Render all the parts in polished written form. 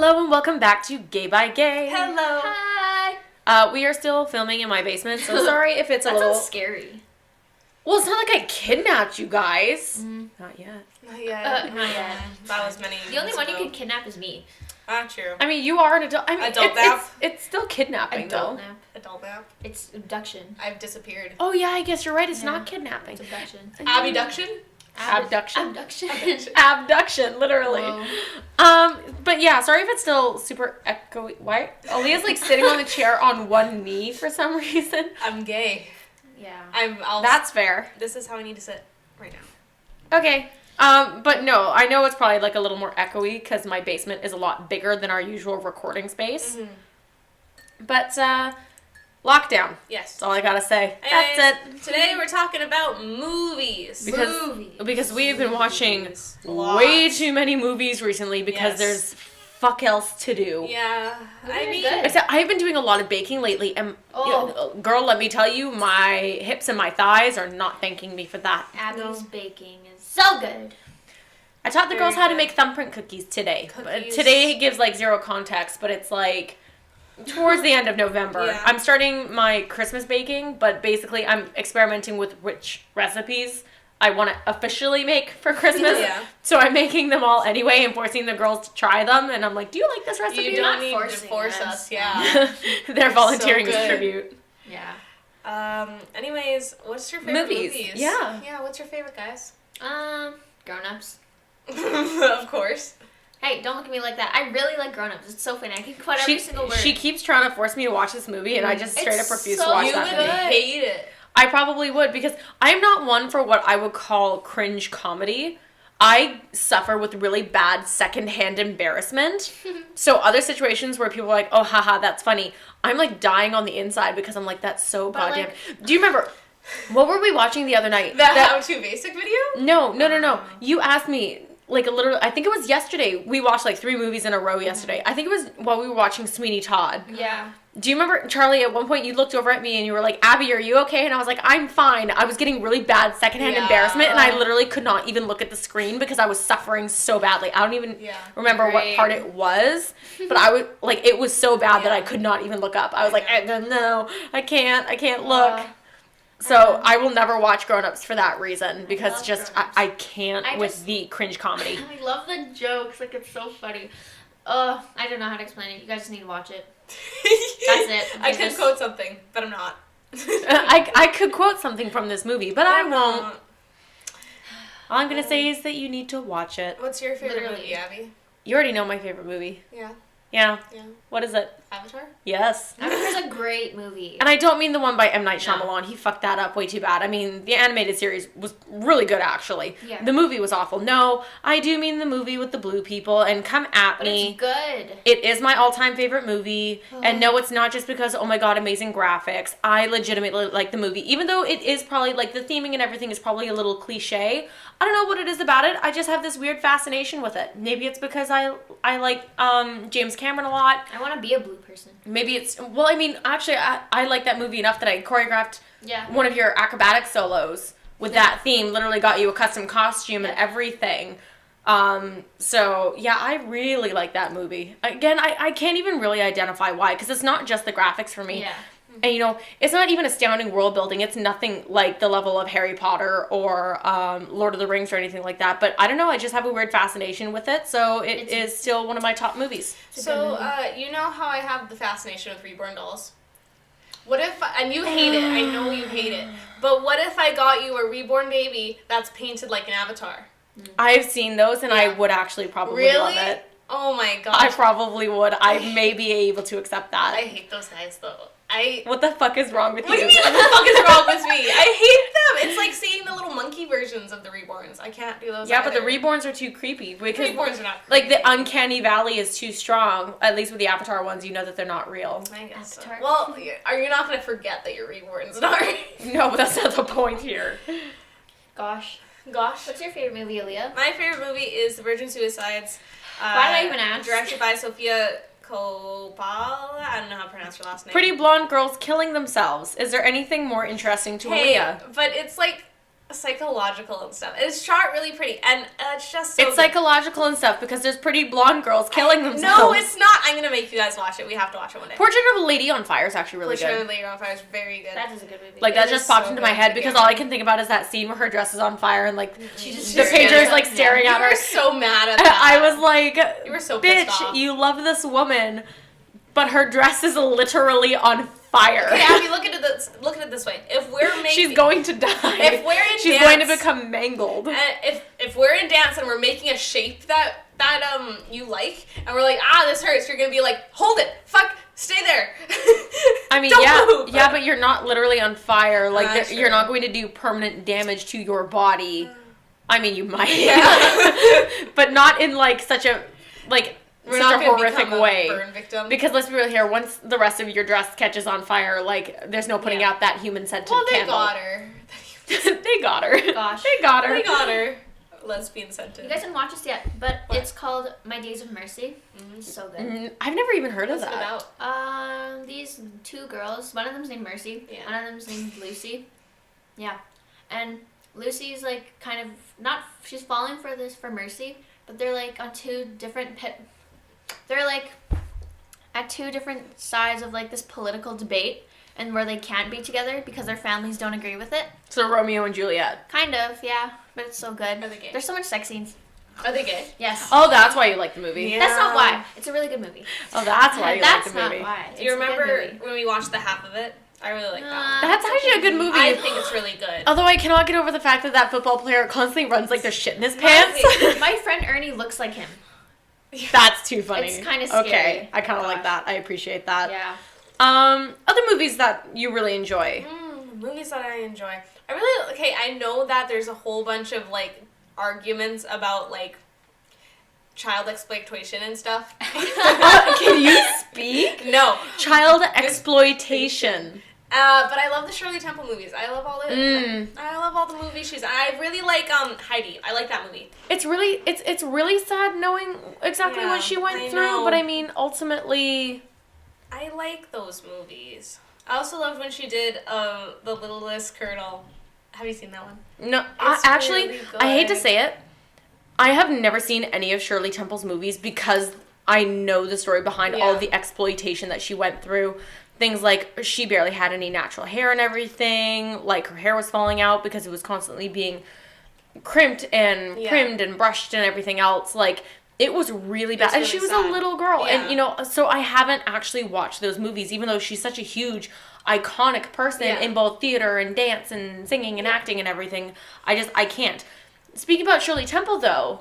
Hello and welcome back to Gay by Gay. Hello. Hi. We are still filming in my basement, so sorry if it's a That little... sounds scary. Well, it's not like I kidnapped you guys. Not yet. Not yet. Not yet. That was many The only one you ago. could kidnap is me. True. I mean, you are an adult. I mean, Adult nap? it's still kidnapping, Adult though. nap. Adult nap. It's abduction. I've disappeared. Oh, yeah, I guess you're right. It's Yeah. not kidnapping. It's abduction. Abduction? Abduction? Abduction. Abduction, literally. Whoa. But yeah, sorry if it's still super echoey. Why? Aaliyah's like sitting on the chair on one knee for some reason. I'm gay. Yeah. That's fair. This is how I need to sit right now. Okay. But no, I know it's probably like a little more echoey because my basement is a lot bigger than our usual recording space. Mm-hmm. But, lockdown. Yes. That's all I gotta say. Anyways, That's it. Today we're talking about movies. Because we've been watching Lots. way too many movies recently because Yes. there's fuck else to do. Yeah. I mean, good. Except I've been doing a lot of baking lately, and you know, girl, let me tell you, my hips and my thighs are not thanking me for that. Abby's baking is so good. I taught the Very girls how to good. make thumbprint cookies today. But Cookies. today gives like zero context, but it's like towards the end of November. Yeah. I'm starting my Christmas baking, but basically I'm experimenting with which recipes I want to officially make for Christmas. Yeah. So I'm making them all anyway and forcing the girls to try them. And I'm like, do you like this recipe? you You're don't not need to forcing force us. us. Yeah. They're volunteering So as good. tribute. Yeah. Anyways, what's your favorite Movies. movies? Yeah. Yeah, what's your favorite, guys? Grown-ups. Of course. Hey, don't look at me like that. I really like Grown-ups. It's so funny. I can quote every single word. She keeps trying to force me to watch this movie, and I just straight It's up refuse so to watch You that would movie. hate it. I probably would because I'm not one for what I would call cringe comedy. I suffer with really bad secondhand embarrassment. So other situations where people are like, oh, haha, that's funny. I'm like dying on the inside because I'm like, that's so But, goddamn. Do you remember, what were we watching the other night? The how-to basic video? No. You asked me, like literally, I think it was yesterday. We watched like 3 movies in a row yesterday. I think it was while we were watching Sweeney Todd. Yeah. Do you remember, Charlie, at one point you looked over at me and you were like, Abby, are you okay? And I was like, I'm fine. I was getting really bad secondhand embarrassment and I literally could not even look at the screen because I was suffering so badly. I don't even remember what part it was, but I was like, it was so bad that I could not even look up. I was like, no, I can't look. So I will never watch Grown Ups for that reason because love just Grown Ups. I can't with the cringe comedy. I love the jokes. Like, it's so funny. I don't know how to explain it. You guys just need to watch it. That's it. I could quote something, but I'm not. I could quote something from this movie, but I won't. not. All I'm going to say is that you need to watch it. What's your favorite Literally. movie, Abby? You already know my favorite movie. Yeah. Yeah. Yeah. What is it? Avatar? Yes. Avatar's a great movie. And I don't mean the one by M. Night No. Shyamalan. He fucked that up way too bad. I mean, the animated series was really good, actually. Yeah. The movie was awful. No, I do mean the movie with the blue people, and come at But me. it's good. It is my all-time favorite movie. And no, it's not just because, oh my god, amazing graphics. I legitimately like the movie. Even though it is probably, like, the theming and everything is probably a little cliche. I don't know what it is about it. I just have this weird fascination with it. Maybe it's because I like James Cameron a lot. I want to be a blue person. Maybe it's... Well, I mean, actually, I like that movie enough that I choreographed Yeah. one of your acrobatic solos with that theme. Literally got you a custom costume and everything. So, yeah, I really like that movie. Again, I can't even really identify why, because it's not just the graphics for me. Yeah. And, you know, it's not even astounding world building. It's nothing like the level of Harry Potter or Lord of the Rings or anything like that. But I don't know, I just have a weird fascination with it. So it is still one of my top movies. So, you know how I have the fascination with reborn dolls? What if, and you hate it, I know you hate it, but what if I got you a reborn baby that's painted like an avatar? I've seen those and I Yeah. would actually probably Really? love it. Oh my I gosh. probably would. I may be able to accept that. I hate those guys though. What the fuck is wrong with What do you? you mean, what the fuck is wrong with me? I hate them. It's like seeing the little monkey versions of the reborns. I can't do those Yeah, but the either. reborns are too creepy because Reborns are not like the creepy. uncanny valley is too strong. At least with the Avatar ones, you know that they're not real. I guess so. Avatar. Well, are you not going to forget that your reborns are? No, but that's not the point here. Gosh. Gosh. What's your favorite movie, Aaliyah? My favorite movie is The Virgin Suicides. Why did I even ask? Directed by Sofia Coppola. I don't know how to pronounce her last name. Pretty blonde girls killing themselves. Is there anything more interesting to Hey, Aaliyah? but it's like psychological and stuff. It's shot really pretty, and it's just so It's psychological and stuff because there's pretty blonde girls killing themselves. No, it's not. I'm gonna make you guys watch it. We have to watch it one day. Portrait of a Lady on Fire is actually really Portrait good. of a Lady on Fire is very good. That is a good movie. Like, that It just is popped so into my good. head because all I can think about is that scene where her dress is on fire and, like, She's just the staring painter is, at like, her. staring at You her. were so mad at And that. I was like, You were so pissed bitch, off. you love this woman, but her dress is literally on fire. Okay, Abby, look at it this way. If we're making, She's going to die. If we're in She's dance, going to become mangled. if we're in dance and we're making a shape that you like, and we're like, this hurts, you're gonna be like, hold it, fuck, stay there. I mean, Don't move. yeah, but you're not literally on fire. Like, That's you're true. not going to do permanent damage to your body. I mean, you might, Yeah. but not in like such a We're such not a gonna horrific become a way. burn victim. Because let's be real here, once the rest of your dress catches on fire, like, there's no putting out that human scented well, they candle. got her. They got her. Gosh. They got her. They got her. Lesbian scented. You guys didn't watch this yet, but What? it's called My Days of Mercy. It's so good. I've never even heard of What's it that. about? These two girls, one of them's named Mercy, Yeah. one of them's named Lucy. Yeah. And Lucy's like kind of she's falling for Mercy, but they're like on two different they're like at two different sides of like this political debate, and where they can't be together because their families don't agree with it. So Romeo and Juliet. Kind of, yeah, but it's so good. Are they gay? There's so much sex scenes. Are they gay? Yes. Oh, that's why you like the movie. Yeah. That's not why. It's a really good movie. Oh, that's why you like That's the movie. not why. Do you It's a good remember movie. when we watched the half of it? I really like that one. That's actually a good movie. I think it's really good. Although I cannot get over the fact that football player constantly runs like there's shit in his pants. My friend Ernie looks like him. That's too funny. It's kinda scary. Okay, I kind of like Gosh. that. I appreciate that. Yeah. Other movies that you really enjoy. Movies that I enjoy. I know that there's a whole bunch of like arguments about like child exploitation and stuff. Can you speak? No. Child exploitation. But I love the Shirley Temple movies. I love all the Mm. I love all the movies I really like Heidi. I like that movie. It's really sad knowing exactly Yeah, what she went I through, know. but I mean, ultimately, I like those movies. I also loved when she did The Littlest Colonel. Have you seen that one? no. It's Actually, really I hate to good. say it, I have never seen any of Shirley Temple's movies because I know the story behind all Yeah. the exploitation that she went through. Things like she barely had any natural hair and everything. Like her hair was falling out because it was constantly being crimped and Yeah. primmed and brushed and everything else. Like it was really bad. It's And really she was sad. a little girl. Yeah. And you know, so I haven't actually watched those movies, even though she's such a huge iconic person Yeah. in both theater and dance and singing and acting and everything. I can't. Speaking about Shirley Temple though,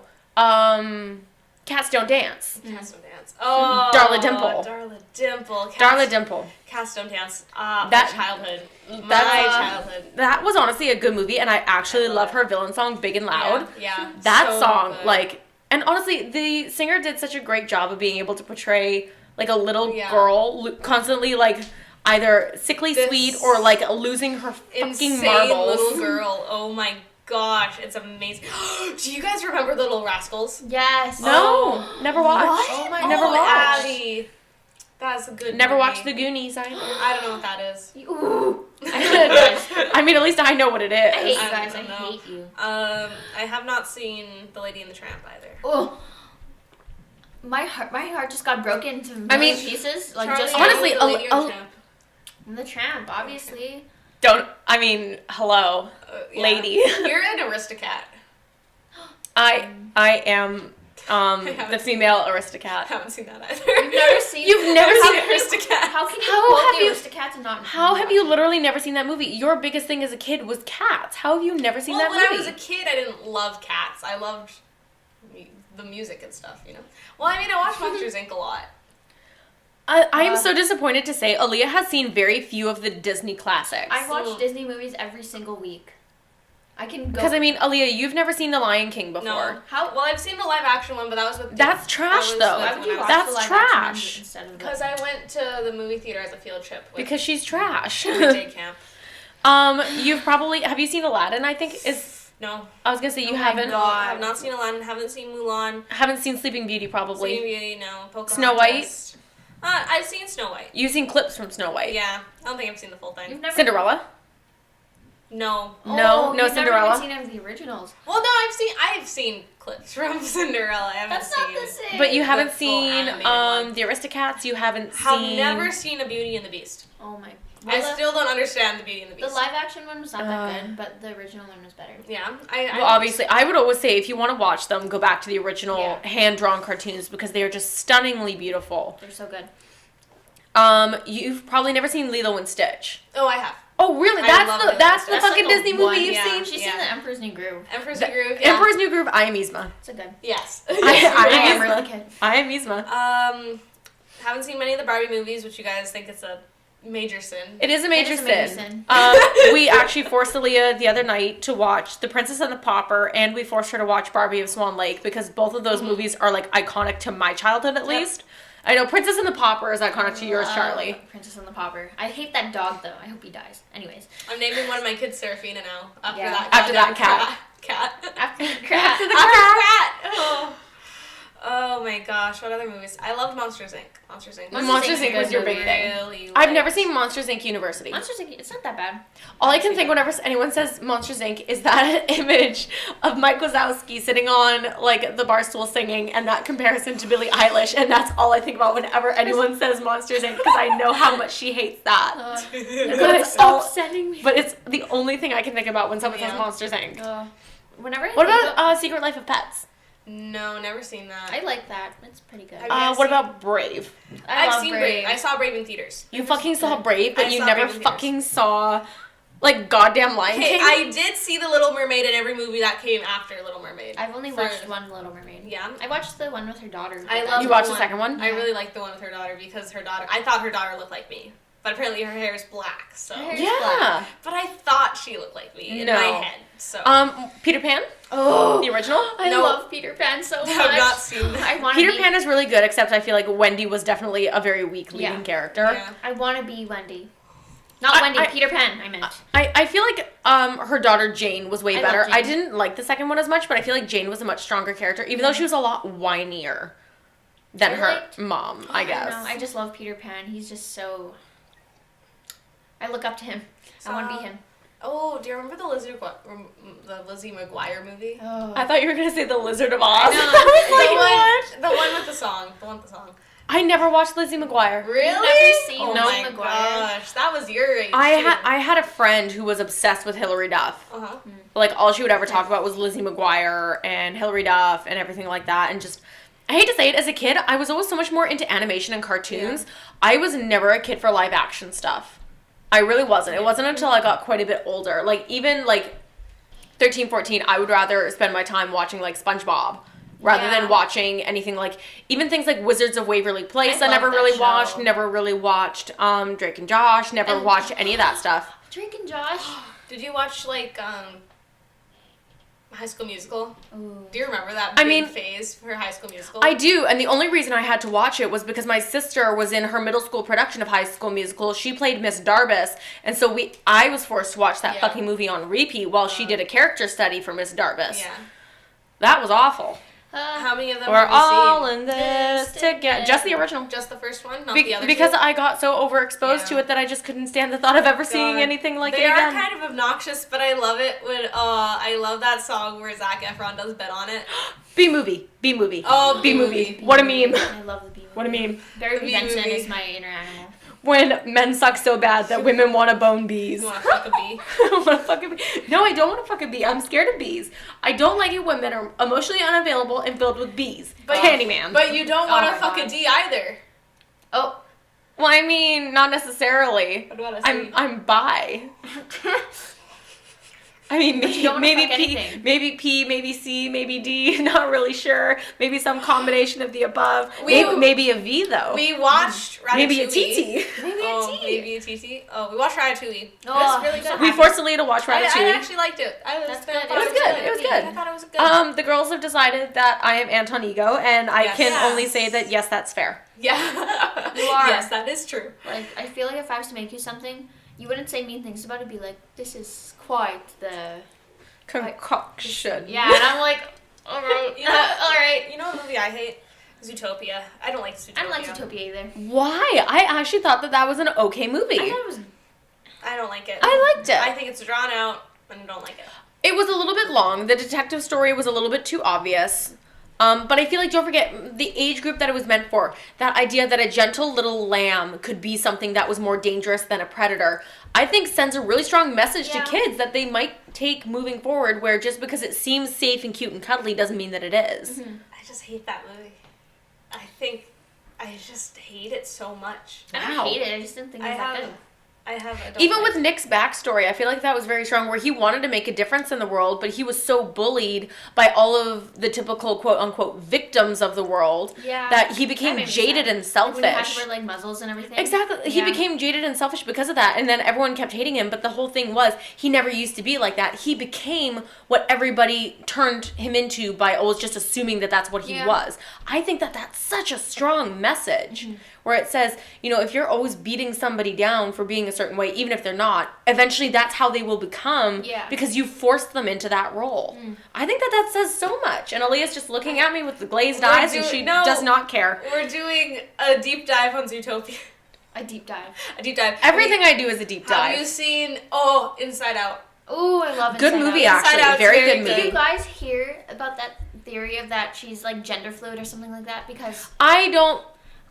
Cats Don't Dance. Cast Don't Dance. Oh, Darla Dimple. Darla Dimple. Darla Dimple. Cast Don't Dance. That- My childhood. My childhood. That was honestly a good movie, and I actually love her villain song, Big and Loud. Yeah. That so song, good. like, and honestly, the singer did such a great job of being able to portray, like, a little Yeah. girl constantly, like, either sickly This sweet or, like, losing her fucking insane marbles. little girl. Oh my gosh, it's amazing. Do you guys remember Little Rascals? Yes. No, never watched. What? Oh my Never god, watched. Abby. That's a good Never movie. watched The Goonies either. I don't know what that is. Ooh. I mean, at least I know what it is. I hate you I guys. don't I know. hate you. I have not seen The Lady and the Tramp either. Oh. My heart just got broken into I mean, pieces. Like Charlie, just honestly, The Lady and the Tramp. the Tramp, obviously. Hello, Yeah. lady. You're an Aristocat. I am the female Aristocat. I haven't seen that either. You've never seen. You've never I've seen seen Aristocats. How can you How quote have the you- Aristocats and not? How have you literally never seen that movie? Your biggest thing as a kid was Cats. How have you never seen Well, that when movie? I was a kid, I didn't love Cats. I loved the music and stuff, you know? Well, I mean, I watched Monsters, Inc. a lot. I am so disappointed to say Aaliyah has seen very few of the Disney classics. I watch Disney movies every single week. I can go. Because I mean, Aaliyah, you've never seen The Lion King before. No. Well, I've seen the live action one, but that was with... That's trash, though. Why would you watch That's the live trash. action instead of Because I went to the movie theater as a field trip with Because she's trash. day camp. You've probably... Have you seen Aladdin, I think? No. I was going to say you Oh my haven't. God. I have not seen Aladdin, haven't seen Mulan. Haven't seen Sleeping Beauty, probably. Sleeping Beauty, no. Pocahontas. Snow White? I've seen Snow White. You've seen clips from Snow White. Yeah. I don't think I've seen the full thing. You've never. Cinderella? No. No, no you've Cinderella. Never even seen any of the originals. Well, no, I've seen clips from Cinderella. I haven't That's seen. not the same. But you haven't full seen animated one. the Aristocats. You haven't Have seen. never seen a Beauty and the Beast. Oh my. I Well, still don't understand the Beauty and the The Beast. live action one was not that good, but the original one was better. Yeah, Well, obviously, I would always say if you want to watch them, go back to the original Yeah. hand-drawn cartoons because they are just stunningly beautiful. They're so good. You've probably never seen Lilo and Stitch. Oh, I have. Oh, really? I That's love the Lilo that's and the Stitch. fucking That's like Disney a movie one, you've yeah. seen? She's Yeah. seen the Emperor's New Groove. Emperor's The New Groove. Yeah. Emperor's New Groove. I am Yzma. It's a good. Yes. I am am really Yzma. good. I am Yzma. Haven't seen many of the Barbie movies, which you guys think it's a major sin. It is a major is a major sin. sin. We actually forced Aaliyah the other night to watch The Princess and the Pauper, and we forced her to watch Barbie of Swan Lake because both of those movies are like iconic to my childhood at least. I know Princess and the Pauper is iconic to yours, Charlie. Princess and the Pauper. I hate that dog though. I hope he dies. Anyways. I'm naming one of my kids Serafina now. After Yeah. that. After that goddamn cat. After the After crap. the After cat. cat. Oh my gosh, what other movies? I loved Monsters Inc. Monsters Inc. Monsters Inc. was your big thing. I've never seen Monsters Inc. University. Monsters Inc. It's not that bad. All I can think whenever anyone says Monsters Inc. is that image of Mike Wazowski sitting on like the bar stool singing, and that comparison to Billie Eilish, and that's all I think about whenever anyone says Monsters Inc. because I know how much she hates that. But it's all, sending me. but it's the only thing I can think about when someone says Yeah. Monsters Inc. Whenever. What about Secret Life of Pets? No, never seen that. I like that. It's pretty good. Have you What about Brave? I've love seen Brave. I saw Brave in theaters. You fucking saw Brave, but I you saw never Brave in theaters. fucking saw like goddamn Lion Okay, King. I did see The Little Mermaid in every movie that came after Little Mermaid. I've only For- watched one Little Mermaid. Yeah. I watched the one with her daughter. I but love You the watched the one- second one? I really liked the one with her daughter because her daughter. I thought her daughter looked like me, but apparently her hair is black. So, Her hair is Yeah. but I thought she looked like me in No. my head. So Peter Pan, Oh, the original. I No. love Peter Pan so much. I've not seen that. I want Peter Pan is really good, except I feel like Wendy was definitely a very weak leading Yeah. character. Yeah. I want to be Wendy. Not I- Wendy. I- Peter Pan. I meant. I feel like her daughter Jane was way I love better. Jane. I didn't like the second one as much, but I feel like Jane was a much stronger character, even though she was a lot whinier than I her liked- mom, I guess. I just love Peter Pan. He's just so. I look up to him. I want to be him. Oh, do you remember the Lizzie McGuire movie? Oh. I thought you were gonna say the Lizard of Oz. I know. I was like, what? The one with the song. The one with the song. I never watched Lizzie McGuire. Really? never seen Oh Lizzie my McGuire? gosh, that was your age. I had a friend who was obsessed with Hilary Duff. Uh-huh. Like all she would ever talk about was Lizzie McGuire and Hilary Duff and everything like that, and just. I hate to say it, as a kid, I was always so much more into animation and cartoons. Yeah. I was never a kid for live action stuff. I really wasn't. It wasn't until I got quite a bit older. Like, even, 13, 14, I would rather spend my time watching, SpongeBob rather Yeah. than watching anything even things like Wizards of Waverly Place I I never love that really show. watched. Never really watched Drake and Josh. Never And- watched any of that stuff. Drake and Josh. Did you watch High School Musical? Ooh. Do you remember that I big mean, phase for High School Musical? I do, and the only reason I had to watch it was because my sister was in her middle school production of High School Musical. She played Miss Darbus, and so I was forced to watch that Yeah. fucking movie on repeat while she did a character study for Miss Darbus. Yeah. That was awful. How many of them We're have you all seen? in this together. Just the original. Just the first one, not the other Because two? I got so overexposed to Yeah. it that I just couldn't stand the thought of ever seeing God. anything like They it are again. kind of obnoxious, but I love it when I love that song where Zac Efron does Bet on It. B-movie. B-movie. Oh, B-movie. What a meme. I love the B. What a meme. Barry The Benson movie. is my inner animal. When men suck so bad that women want to bone bees. You want to fuck a bee? I don't want to fuck a bee. No, I don't want to fuck a bee. I'm scared of bees. I don't like it when men are emotionally unavailable and filled with bees. But- Candyman. But you don't want Oh to my fuck a God. D either. Oh. Well, I mean, not necessarily. What about a C? I'm bi. I mean, But you don't wanna maybe fuck P, anything. maybe P, maybe C, maybe D. Not really sure. Maybe some combination of the above. We- Maybe a V though. We watched Ratatouille. Maybe a TT. Maybe a TT. Oh, we watched Ratatouille. Oh, It was really so good. We forced Aleah to watch I Ratatouille. actually liked it. That's good. I thought It was good. It was good. I thought it was good. The girls have decided that I am Anton Ego, and I Yes. can Yes. only say that yes, that's fair. Yeah. You are. Yes, that is true. Like, I feel like if I was to make you something, you wouldn't say mean things about it. Be like, this is quite the... Concoction. Yeah, and I'm like, all right. You know, all right. You know what movie I hate? Zootopia. I don't like Zootopia. I don't like Zootopia either. Why? I actually thought that was an okay movie. I thought it was... I don't like like it. I liked it. I think it's drawn out, and I don't like it. It was a little bit long. The detective story was a little bit too obvious. But I feel like, don't forget, the age group that it was meant for, that idea that a gentle little lamb could be something that was more dangerous than a predator, I think sends a really strong message to kids that they might take moving forward, where just because it seems safe and cute and cuddly doesn't mean that it is. Mm-hmm. I just hate that movie. I just hate it so much. I don't hate it. I just didn't think it was that good. Even with Nick's backstory, I feel like that was very strong, where he wanted to make a difference in the world, but he was so bullied by all of the typical quote-unquote victims of the world that he became jaded and selfish. Like when he had to wear, like, muzzles and everything. Exactly. He became jaded and selfish because of that, and then everyone kept hating him, but the whole thing was he never used to be like that. He became what everybody turned him into by always just assuming that that's what he was. I think that that's such a strong message. Mm-hmm. Where it says, if you're always beating somebody down for being a certain way, even if they're not, eventually that's how they will become because you forced them into that role. Mm. I think that says so much. And Aaliyah's just looking at me with the glazed eyes and she does not care. We're doing a deep dive on Zootopia. A deep dive. Everything I do is a deep dive. Have you seen, Inside Out? Oh, I love Good movie, actually. Very good movie. Did you guys hear about that theory of that she's like gender fluid or something like that? Because I don't...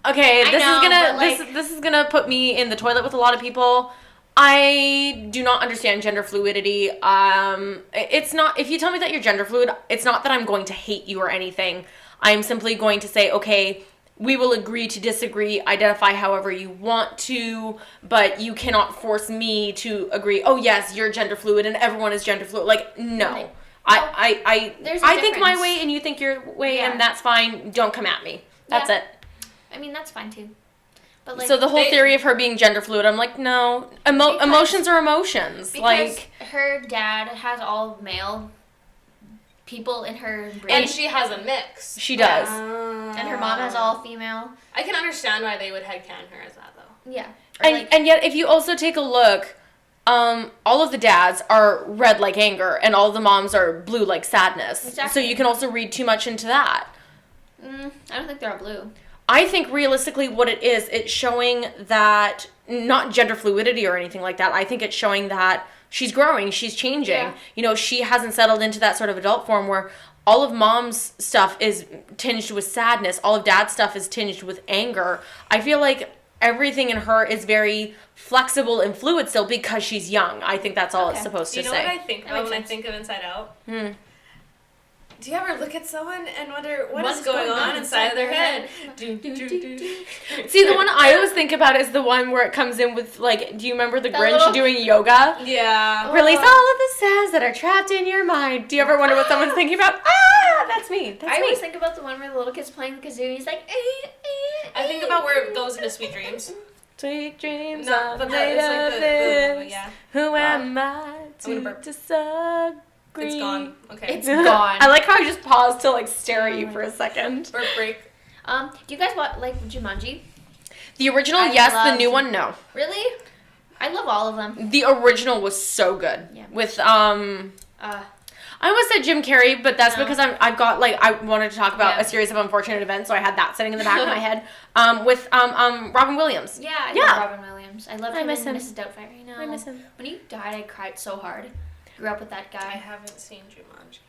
Okay, this is gonna put me in the toilet with a lot of people. I do not understand gender fluidity. It's not, if you tell me that you're gender fluid, it's not that I'm going to hate you or anything. I'm simply going to say, okay, we will agree to disagree, identify however you want to, but you cannot force me to agree, oh yes, you're gender fluid and everyone is gender fluid. Like, no. I think my way and you think your way and that's fine. Don't come at me. That's it. I mean, that's fine too. But like, so the whole theory of her being gender fluid, I'm like, no. Emotions are emotions. Because like her dad has all male people in her breed. And she has a mix. She does. And her mom has all female. I can understand why they would headcanon her as that, though. Yeah. And yet, if you also take a look, all of the dads are red like anger, and all the moms are blue like sadness. Exactly. So you can also read too much into that. I don't think they're all blue. I think realistically what it is, it's showing that, not gender fluidity or anything like that, I think it's showing that she's growing, she's changing. Yeah. She hasn't settled into that sort of adult form where all of mom's stuff is tinged with sadness, all of dad's stuff is tinged with anger. I feel like everything in her is very flexible and fluid still because she's young. I think that's all it's supposed to say. Do you know what I think of when I think of Inside Out? Do you ever look at someone and wonder what is going on inside their head? See, the one I always think about is the one where it comes in with, like, do you remember the Grinch doing yoga? Yeah. Release all of the sounds that are trapped in your mind. Do you ever wonder what someone's thinking about? That's me. I always think about the one where the little kid's playing the kazoo. He's like, I think about where it goes into Sweet Dreams. Sweet dreams no, are but made that of is this. like yeah. Who am I to disagree? It's gone. Okay. It's gone. I like how I just paused to, like, stare at you for a second. Burp break. Do you guys like Jumanji? The original, yes. The new one, no. Really? I love all of them. The original was so good. Yeah. With, I almost said Jim Carrey, but that's because I wanted to talk about a series of unfortunate events, so I had that sitting in the back of my head. With Robin Williams. Yeah, I love Robin Williams. I love him miss him. Mrs. Doubtfire. I know. I miss him. When he died, I cried so hard. Grew up with that guy. I haven't seen Jumanji.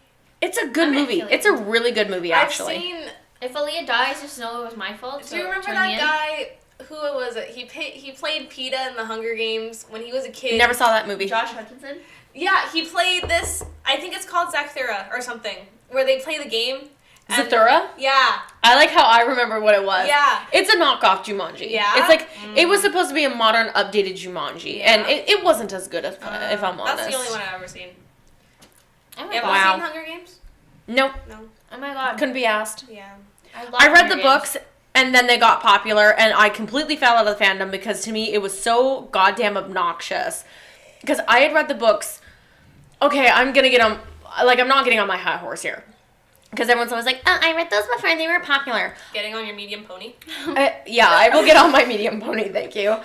It's a good movie. It's a really good movie, actually. I've seen... If Aaliyah dies, just know it was my fault. Do you remember that guy? Who was it? He played PETA in the Hunger Games when he was a kid. Never saw that movie. Josh Hutcherson? Yeah, he played this. I think it's called Zathura or something, where they play the game. Zathura? Yeah. I like how I remember what it was. Yeah. It's a knockoff Jumanji. Yeah. It's like, it was supposed to be a modern, updated Jumanji. Yeah. And it wasn't as good, if I'm honest. That's the only one I've ever seen. Oh my Have God. you seen Hunger Games? Nope. No. Oh my God. Couldn't be asked. Yeah. I read the books, and then they got popular, and I completely fell out of the fandom because to me it was so goddamn obnoxious. Because I had read the books. Okay, I'm not getting on my high horse here. Because everyone's always like, I read those before they were popular. Getting on your medium pony? Yeah, I will get on my medium pony, thank you.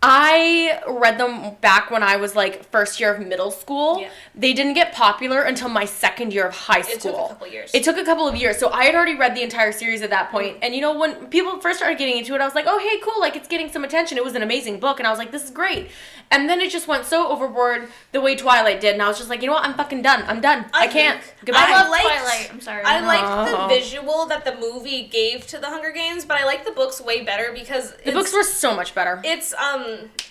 I read them back when I was, like, first year of middle school. Yeah. They didn't get popular until my second year of high school. It took a couple years. It took a couple of years. So I had already read the entire series at that point. And, when people first started getting into it, I was like, oh, hey, cool. Like, it's getting some attention. It was an amazing book. And I was like, this is great. And then it just went so overboard the way Twilight did, and I was just like, you know what? I'm fucking done. I'm done. I can't. Goodbye. I love Twilight. I'm sorry. I liked the visual that the movie gave to the Hunger Games, but I like the books way better because the books were so much better. It's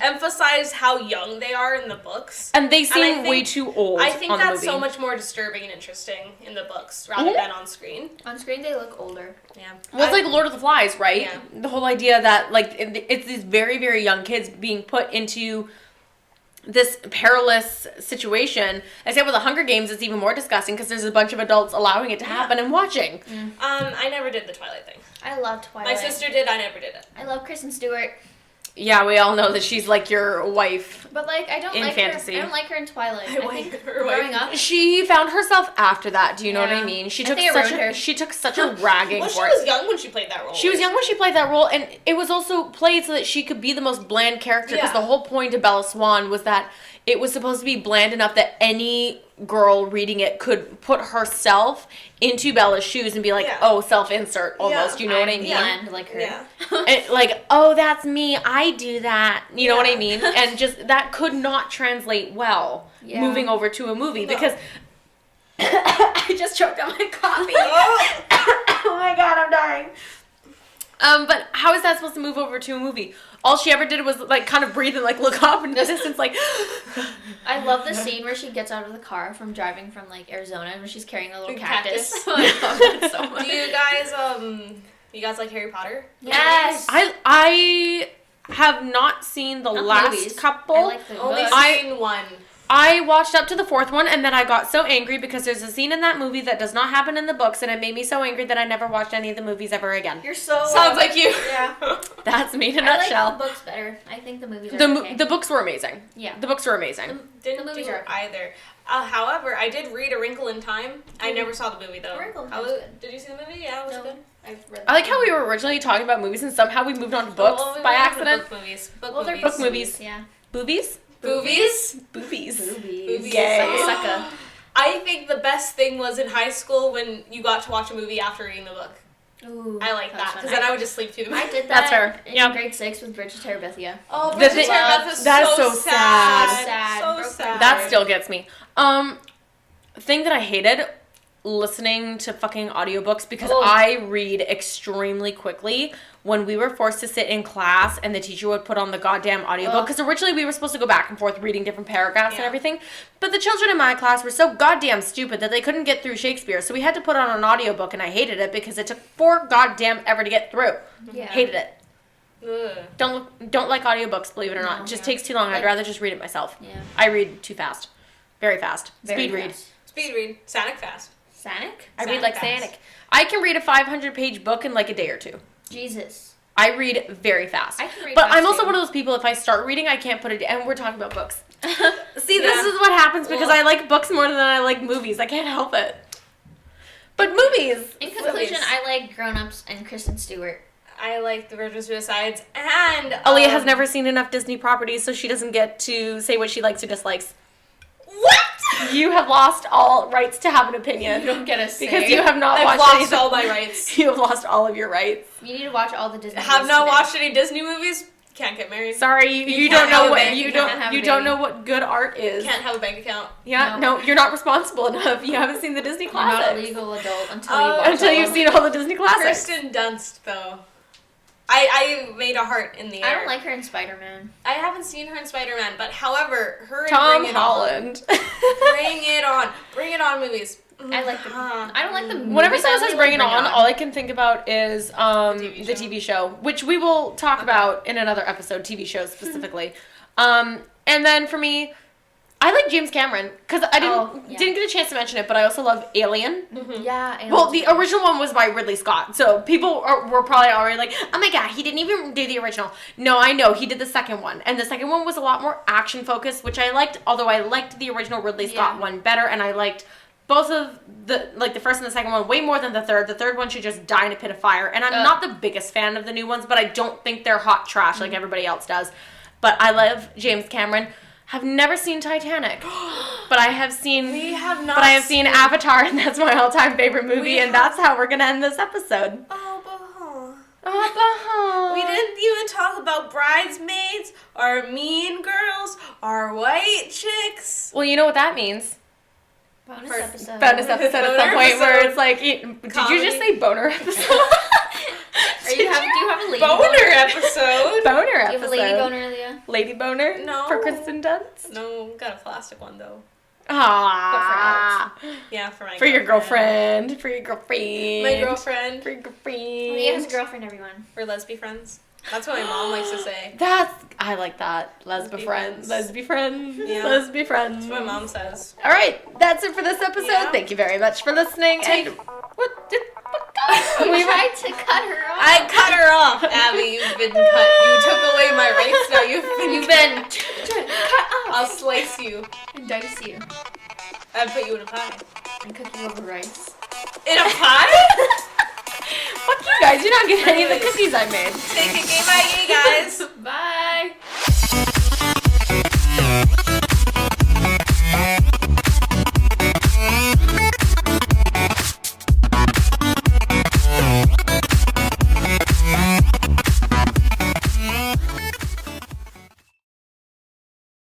emphasized how young they are in the books, and they seem way too old. I think on the that's movie. so much more disturbing and interesting in the books rather than on screen. On screen, they look older. Yeah. Well, it's like Lord of the Flies, right? Yeah. The whole idea that, like, it's these very, very young kids being put into this perilous situation. Except with the Hunger Games, it's even more disgusting because there's a bunch of adults allowing it to happen and watching. I never did the Twilight thing. I love Twilight. My sister did, I never did it. I love Kristen Stewart. Yeah, we all know that she's like your wife. But like, I don't in like fantasy. her. I don't like her in Twilight. I think her growing up, She found herself after that. Do you know what I mean? She took such a ragging well, for she was young when she played that role. She was young when she played that role, and it was also played so that she could be the most bland character. Because the whole point of Bella Swan was that it was supposed to be bland enough that any girl reading it could put herself into Bella's shoes and be like, oh, self-insert almost. You know what I mean? Bland like her. Yeah. And like, oh, that's me. I do that. You know what I mean? And just that could not translate well moving over to a movie because I just choked on my coffee. Oh my god, I'm dying. But how is that supposed to move over to a movie? All she ever did was like kind of breathe and like look up in the distance, like. I love the scene where she gets out of the car from driving from like Arizona and she's carrying a little cactus. I love that so much. Do you guys like Harry Potter? Yes. I have not seen the last movies. couple. I like the Only books. seen one. I watched up to the fourth one, and then I got so angry because there's a scene in that movie that does not happen in the books, and it made me so angry that I never watched any of the movies ever again. You're so... Sounds like you. Yeah. That's me in a I nutshell. like the books better. I think the movies are okay. The books were amazing. Yeah. The books were amazing. Didn't The movies do are okay. either. However, I did read A Wrinkle in Time. I never saw the movie though. A Wrinkle in Time was good. Did you see the movie? Yeah, it was good. I've read I like how we were originally talking about movies, and somehow we moved on to books Well, we by went into accident. Book movies. they're book movies. Yeah. Boobies? Boobies? Boobies. Boobies. Yay. Sucka. I think the best thing was in high school when you got to watch a movie after reading the book. Ooh, I like that that's because fun. then I would just sleep through the movie. I did that That's fair. in grade 6 with Bridget Terabithia. Oh, The Bridget thing- Terabithia is that is so so sad. sad. So Broke sad. That still gets me. Thing that I hated, listening to fucking audiobooks because I read extremely quickly. When we were forced to sit in class and the teacher would put on the goddamn audiobook, because originally we were supposed to go back and forth reading different paragraphs and everything, but the children in my class were so goddamn stupid that they couldn't get through Shakespeare, so we had to put on an audiobook, and I hated it because it took 4 goddamn ever to get through. Yeah. Hated it. Ugh. Don't like audiobooks, believe it or not. It just takes too long. I'd rather just read it myself. Yeah. I read too fast. Very fast. Very Speed read. fast. Speed read. Sanic fast. Sanic? I read like Fast. Sanic. I can read a 500-page book in like a day or two. Jesus. I read very fast. I can read but fast I'm also too. one of those people, if I start reading, I can't put it down. And we're talking about books. See, this is what happens because I like books more than I like movies. I can't help it. But movies. In conclusion, I like Grown Ups and Kristen Stewart. I like The Virgin Suicides and Aaliyah has never seen enough Disney properties, so she doesn't get to say what she likes or dislikes. What? You have lost all rights to have an opinion. You don't get a say. Because you have not I've watched lost anything. all my rights. You have lost all of your rights. You need to watch all the Disney Have movies not today. watched any Disney movies. Can't get married. Sorry, you can't don't know have a what bank- you you don't can't have a you don't baby. know what good art is. Can't have a bank account. Yeah, No. no, you're not responsible enough. You haven't seen the Disney You're not a classics. legal adult until you watch Until all you've of seen them. all the Disney classics. Kristen Dunst, though. I made a heart in the air. I don't like her in Spider-Man. I haven't seen her in Spider-Man, but however, her in Tom Bring It Holland. On. Bring it on. Bring it on movies. I like the. I don't like the movies. Whenever someone I says only Bring like It On, all I can think about is the TV show, which we will talk about in another episode, TV shows specifically. And then for me, I like James Cameron, because I didn't get a chance to mention it, but I also love Alien. Yeah. Well, the original one was by Ridley Scott, so people were probably already like, oh my god, he didn't even do the original. No, I know, he did the second one, and the second one was a lot more action-focused, which I liked, although I liked the original Ridley Scott one better, and I liked both of the first and the second one way more than the third. The third one should just die in a pit of fire, and I'm not the biggest fan of the new ones, but I don't think they're hot trash like everybody else does. But I love James Cameron. Have never seen Titanic, but I have seen. We have not. But I have seen Avatar, and that's my all-time favorite movie, and that's how we're gonna end this episode. We didn't even talk about Bridesmaids, or Mean Girls, Are white chicks. Well, you know what that means. Bonus For- episode. Bonus episode at some Boner point where episode. it's like, did you just say boner episode? Do you have a lady Boner episode. Boner Do you episode. have a lady boner, Leah? Lady boner? No. For Kristen Dunst? No, got a plastic one though. Ah. Yeah, for my For your girlfriend. For your girlfriend. My girlfriend. For your girlfriend. Leah has a girlfriend, everyone. We're lesbian friends. That's what my mom likes to say. I like that. Lesbian friends. Lesbian friends. Yeah. Lesbian friends. That's what my mom says. All right, that's it for this episode. Yeah. Thank you very much for listening. And We tried to cut her off. I cut her off, Abby. You've been cut. You took away my rights. Now you've been cut off. I'll slice you. And dice you. I'd put you in a pie. And cook you over rice. In a pie? fuck you guys, you're not getting any of the cookies I made. Take it, gay by gay, guys. Bye.